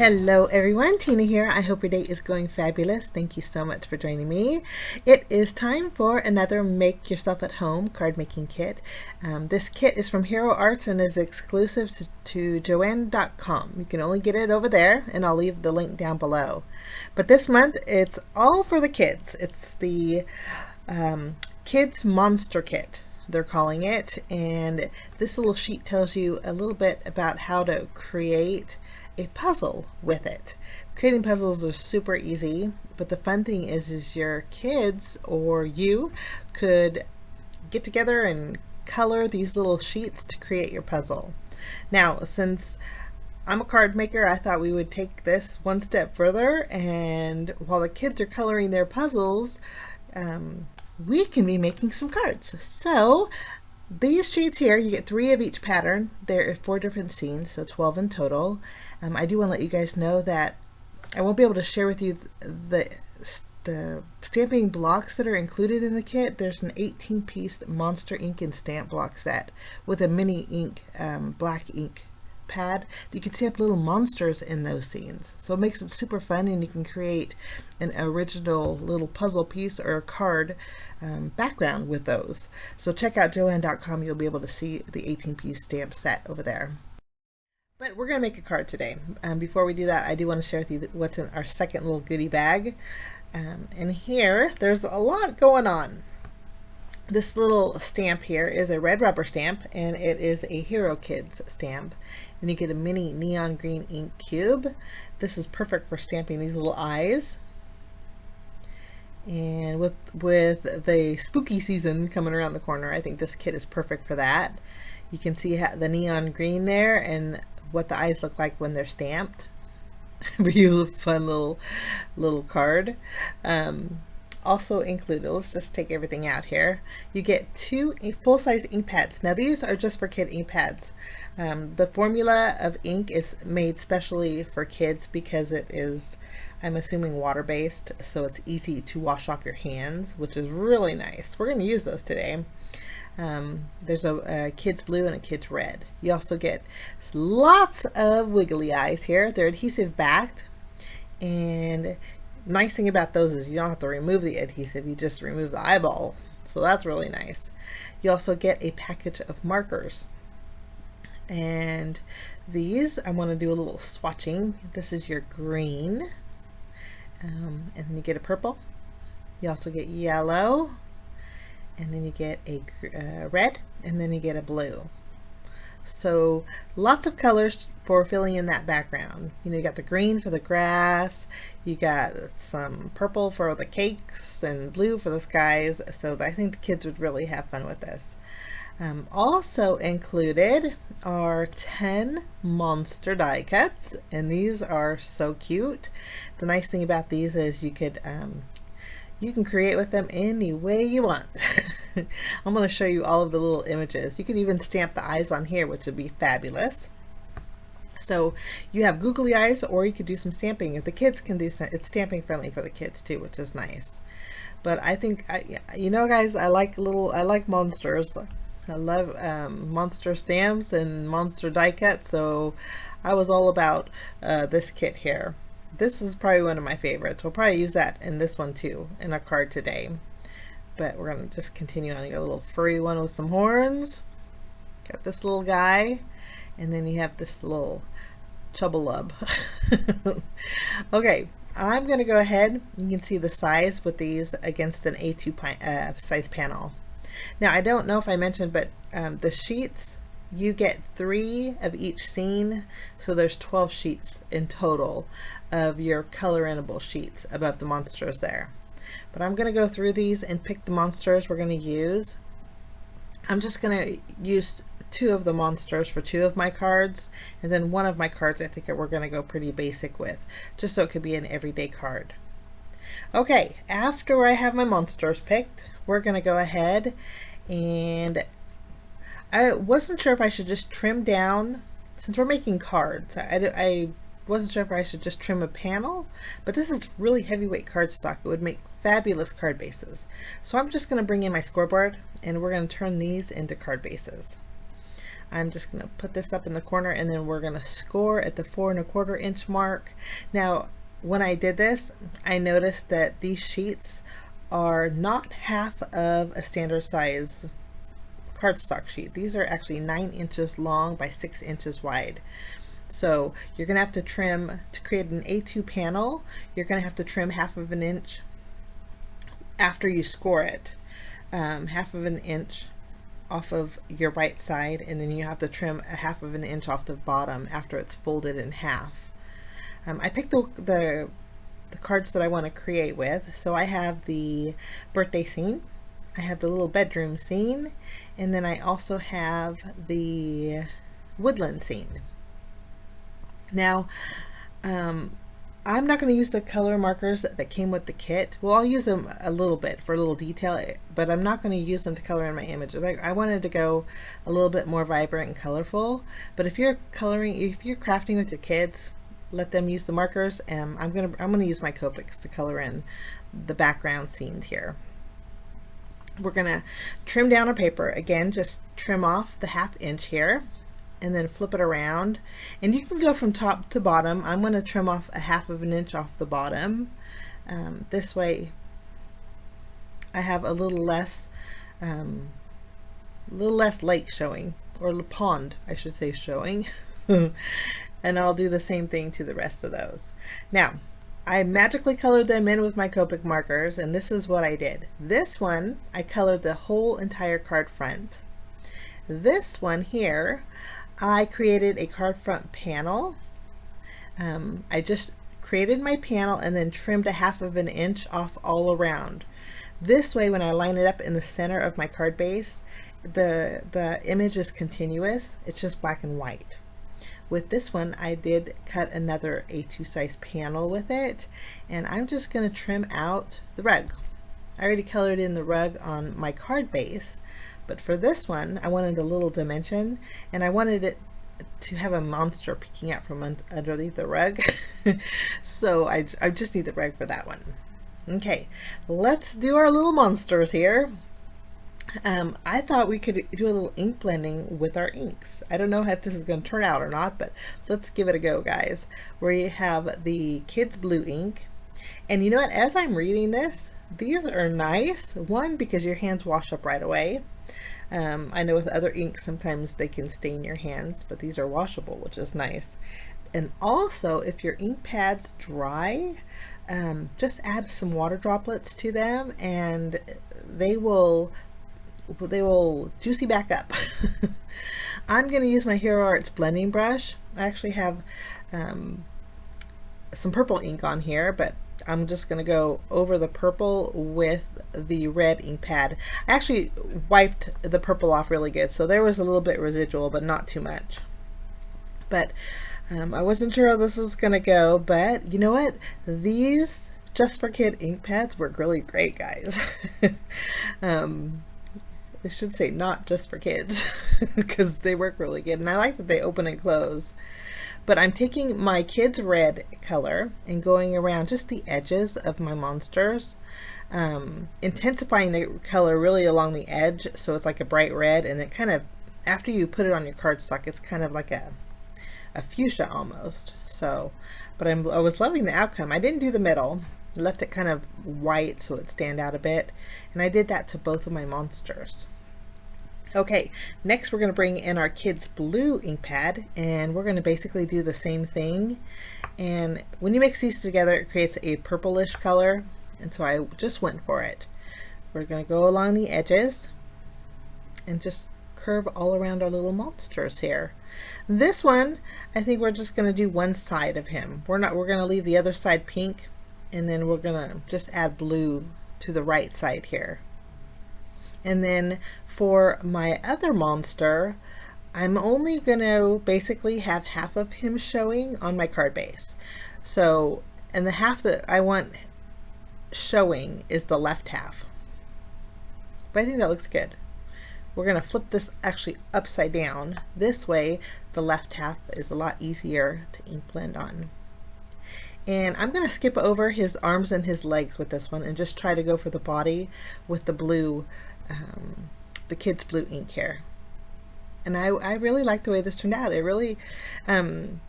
Hello everyone, Tina here. I hope your day is going fabulous. Thank you so much for joining me. It is time for another make yourself at home card making kit. This kit is from Hero Arts and is exclusive to Joann.com. You can only get it over there, and I'll leave the link down below. But this month it's all for the kids. It's the Kids Monster Kit, they're calling it, and this little sheet tells you a little bit about how to create a puzzle with it. Creating puzzles are super easy, but the fun thing is your kids or you could get together and color these little sheets to create your puzzle. Now, since I'm a card maker, I thought we would take this one step further, and while the kids are coloring their puzzles, we can be making some cards. So these sheets here, you get 3 of each pattern. There are 4 different scenes, so 12 in total. I do want to let you guys know that I won't be able to share with you the stamping blocks that are included in the kit. There's an 18-piece monster ink and stamp block set with a mini ink, black ink pad. You can stamp little monsters in those scenes, so it makes it super fun, and you can create an original little puzzle piece or a card background with those. So check out Joann.com. You'll be able to see the 18-piece stamp set over there. But we're going to make a card today. Before we do that, I do want to share with you what's in our second little goodie bag. And here, there's a lot going on. This little stamp here is a red rubber stamp, and it is a Hero Kids stamp. And you get a mini neon green ink cube. This is perfect for stamping these little eyes. And with the spooky season coming around the corner, I think this kit is perfect for that. You can see the neon green there and what the eyes look like when they're stamped. Really fun little card. Also included, let's just take everything out here. You get 2 full-size ink pads. Now these are just for kid ink pads. The formula of ink is made specially for kids because it is, I'm assuming, water-based, so it's easy to wash off your hands, which is really nice. We're going to use those today. There's a kid's blue and a kid's red. You also get lots of wiggly eyes here. They're adhesive backed, and nice thing about those is you don't have to remove the adhesive, you just remove the eyeball, so that's really nice. You also get a package of markers, and these I want to do a little swatching. This is your green, and then you get a purple. You also get yellow, and then you get a red, and then you get a blue. So lots of colors for filling in that background. You know, you got the green for the grass, you got some purple for the cakes, and blue for the skies. So I think the kids would really have fun with this. Also included are 10 monster die cuts, and these are so cute. The nice thing about these is you can create with them any way you want. I'm going to show you all of the little images. You can even stamp the eyes on here, which would be fabulous. So you have googly eyes, or you could do some stamping. If the kids can do some, it's stamping friendly for the kids too, which is nice. But I think, you know, guys, I like monsters. I love monster stamps and monster die cuts, so I was all about this kit here. This is probably one of my favorites. We'll probably use that in this one too, in a card today. But we're going to just continue on. You got a little furry one with some horns. Got this little guy. And then you have this little chubbalub. Okay, I'm going to go ahead. You can see the size with these against an A2 size panel. Now, I don't know if I mentioned, but the sheets, you get 3 of each scene, so there's 12 sheets in total of your color-innable sheets above the monsters there. But I'm going to go through these and pick the monsters we're going to use. I'm just going to use 2 of the monsters for 2 of my cards, and then one of my cards I think we're going to go pretty basic with, just so it could be an everyday card. Okay, after I have my monsters picked, we're going to go ahead, and I wasn't sure if I should just trim down, since we're making cards. I wasn't sure if I should just trim a panel, but this is really heavyweight cardstock. It would make fabulous card bases. So I'm just going to bring in my scoreboard, and we're going to turn these into card bases. I'm just going to put this up in the corner, and then we're going to score at the 4 1/4 inch mark. Now, when I did this, I noticed that these sheets are not half of a standard size cardstock sheet. These are actually 9 inches long by 6 inches wide. So you're going to have to trim, to create an A2 panel, you're going to have to trim 1/2 inch after you score it. 1/2 inch off of your right side, and then you have to trim 1/2 inch off the bottom after it's folded in half. I picked the cards that I want to create with. So I have the birthday scene, I have the little bedroom scene, and then I also have the woodland scene. Now, I'm not going to use the color markers that came with the kit. Well, I'll use them a little bit for a little detail, but I'm not going to use them to color in my images. I wanted to go a little bit more vibrant and colorful. But if you're crafting with your kids, let them use the markers. And I'm gonna use my Copics to color in the background scenes here. We're gonna trim down our paper again. Just trim off the 1/2 inch here, and then flip it around, and you can go from top to bottom. I'm going to trim off 1/2 inch off the bottom. This way I have a little less lake showing, or pond I should say, showing. And I'll do the same thing to the rest of those. Now, I magically colored them in with my Copic markers, and this is what I did. This one I colored the whole entire card front. This one here, I created a card front panel. I just created my panel and then trimmed 1/2 inch off all around. This way, when I line it up in the center of my card base, the image is continuous. It's just black and white. With this one, I did cut another A2 size panel with it, and I'm just going to trim out the rug. I already colored in the rug on my card base, but for this one, I wanted a little dimension, and I wanted it to have a monster peeking out from underneath the rug. So I just need the rug for that one. Okay, let's do our little monsters here. I thought we could do a little ink blending with our inks. I don't know if this is going to turn out or not, but let's give it a go, guys. We have the kids blue ink, and you know what, as I'm reading this, these are nice. One, because your hands wash up right away. I know with other inks sometimes they can stain your hands, but these are washable, which is nice. And also, if your ink pad's dry, just add some water droplets to them, and they will juicy back up. I'm going to use my Hero Arts blending brush. I actually have some purple ink on here, but I'm just going to go over the purple with the red ink pad. I actually wiped the purple off really good, so there was a little bit residual, but not too much. But I wasn't sure how this was going to go, but you know what? These Just for Kid ink pads work really great, guys. I should say not just for kids, because they work really good, and I like that they open and close. But I'm taking my kids red color and going around just the edges of my monsters, intensifying the color really along the edge, so it's like a bright red, and it kind of, after you put it on your cardstock, it's kind of like a fuchsia almost. So, but I was loving the outcome. I didn't do the middle. I left it kind of white so it stand out a bit, and I did that to both of my monsters. Okay, next we're going to bring in our kids blue ink pad, and we're going to basically do the same thing. And when you mix these together, it creates a purplish color, and so I just went for it. We're going to go along the edges and just curve all around our little monsters here. This one, I think we're just going to do one side of him. We're going to leave the other side pink, and then we're going to just add blue to the right side here. And then for my other monster, I'm only going to basically have half of him showing on my card base. So, and the half that I want showing is the left half. But I think that looks good. We're going to flip this actually upside down. This way, the left half is a lot easier to ink blend on. And I'm going to skip over his arms and his legs with this one and just try to go for the body with the blue, the kids blue ink here. And I really like the way this turned out. It really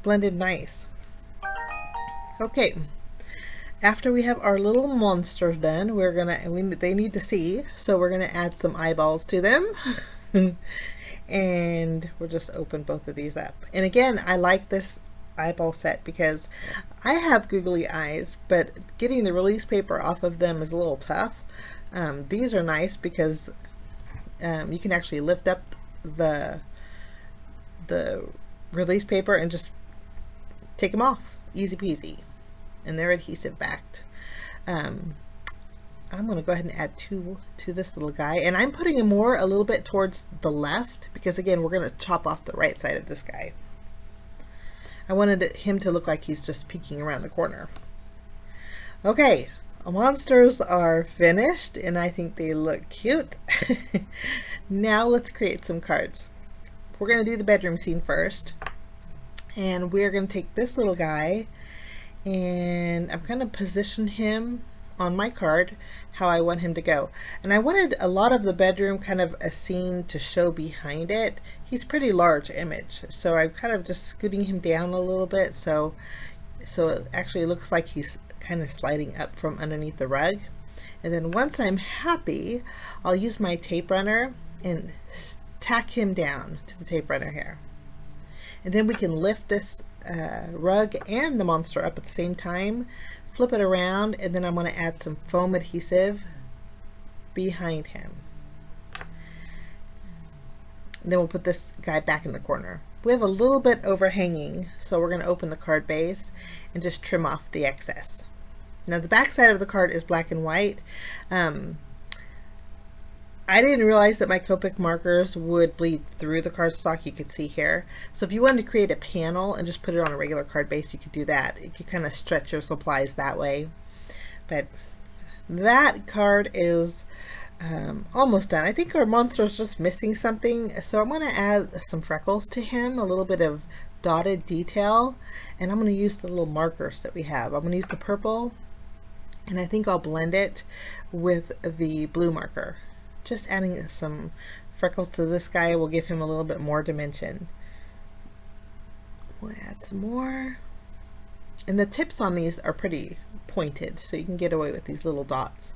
blended nice. Okay, after we have our little monsters done, they need to see, so we're gonna add some eyeballs to them. And we'll just open both of these up. And again, I like this eyeball set because I have googly eyes, but getting the release paper off of them is a little tough. These are nice because you can actually lift up the release paper and just take them off, easy peasy, and they're adhesive backed. I'm going to go ahead and add two to this little guy, and I'm putting him a little bit towards the left because again we're going to chop off the right side of this guy. I wanted him to look like he's just peeking around the corner. Okay, our monsters are finished and I think they look cute. Now let's create some cards. We're going to do the bedroom scene first, and we're going to take this little guy and I'm going to position him on my card how I want him to go. And I wanted a lot of the bedroom kind of a scene to show behind it. He's pretty large image, so I'm kind of just scooting him down a little bit so it actually looks like he's kind of sliding up from underneath the rug. And then once I'm happy, I'll use my tape runner and tack him down to the tape runner here. And then we can lift this rug and the monster up at the same time, flip it around, and then I'm going to add some foam adhesive behind him. And then we'll put this guy back in the corner. We have a little bit overhanging, so we're going to open the card base and just trim off the excess. Now the back side of the card is black and white. I didn't realize that my Copic markers would bleed through the cardstock, you could see here. So if you wanted to create a panel and just put it on a regular card base, you could do that. You could kind of stretch your supplies that way. But that card is almost done. I think our monster is just missing something, so I'm going to add some freckles to him, a little bit of dotted detail, and I'm going to use the little markers that we have. I'm going to use the purple, and I think I'll blend it with the blue marker. Just adding some freckles to this guy will give him a little bit more dimension. We'll add some more. And the tips on these are pretty pointed, so you can get away with these little dots.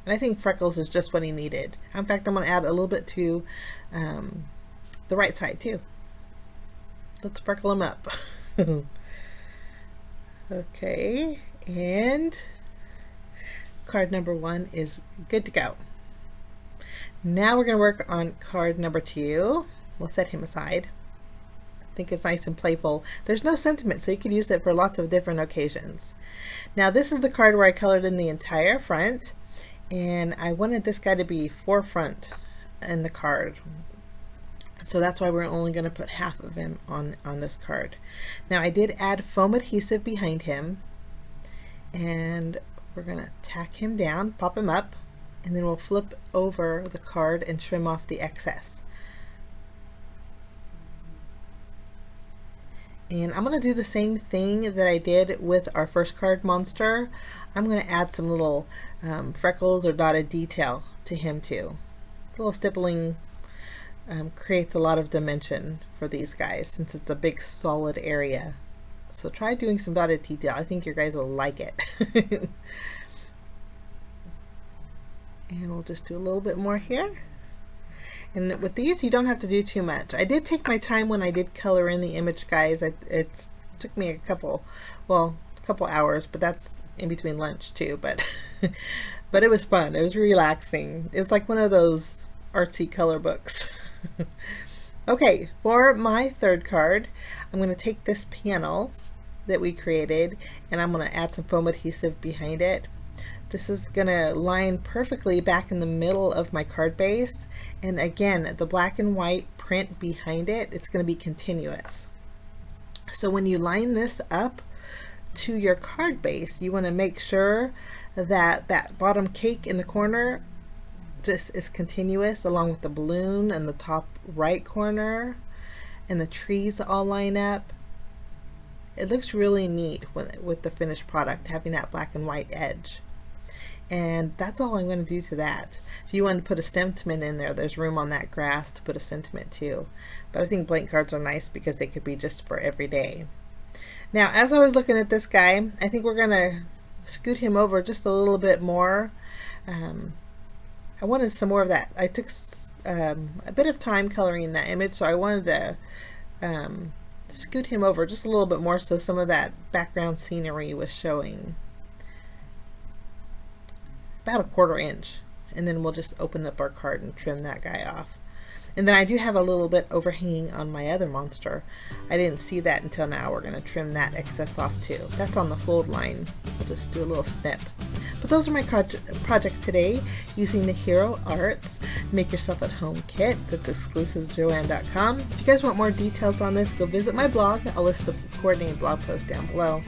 And I think freckles is just what he needed. In fact, I'm going to add a little bit to the right side too. Let's freckle him up. Okay, and card number 1 is good to go. Now we're going to work on card number 2. We'll set him aside. I think it's nice and playful. There's no sentiment, so you could use it for lots of different occasions. Now this is the card where I colored in the entire front, and I wanted this guy to be forefront in the card. So that's why we're only going to put half of him on this card. Now I did add foam adhesive behind him, and we're going to tack him down, pop him up, and then we'll flip over the card and trim off the excess. And I'm going to do the same thing that I did with our first card monster. I'm going to add some little freckles or dotted detail to him too. A little stippling creates a lot of dimension for these guys since it's a big solid area. So try doing some dotted detail. I think your guys will like it. And we'll just do a little bit more here. And with these, you don't have to do too much. I did take my time when I did color in the image, guys. It took me a couple hours, but that's in between lunch too. But but it was fun. It was relaxing. It was like one of those artsy color books. Okay, for my third card, I'm going to take this panel that we created, and I'm going to add some foam adhesive behind it. This is going to line perfectly back in the middle of my card base, and again the black and white print behind it, it's going to be continuous. So when you line this up to your card base, you want to make sure that that bottom cake in the corner just is continuous, along with the balloon and the top right corner, and the trees all line up. It looks really neat with the finished product having that black and white edge. And that's all I'm going to do to that. If you want to put a sentiment in there, there's room on that grass to put a sentiment too. But I think blank cards are nice because they could be just for every day. Now, as I was looking at this guy, I think we're going to scoot him over just a little bit more. I wanted some more of that. I took a bit of time coloring that image, so I wanted to scoot him over just a little bit more so some of that background scenery was showing. About a 1/4 inch, and then we'll just open up our card and trim that guy off. And then I do have a little bit overhanging on my other monster. I didn't see that until now. We're going to trim that excess off too. That's on the fold line. We'll just do a little snip. But those are my projects today using the Hero Arts Make Yourself at Home kit that's exclusive to Joann.com. If you guys want more details on this, go visit my blog. I'll list the coordinated blog post down below.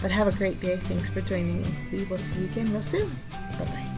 But have a great day. Thanks for joining me. We will see you again real soon. Bye-bye.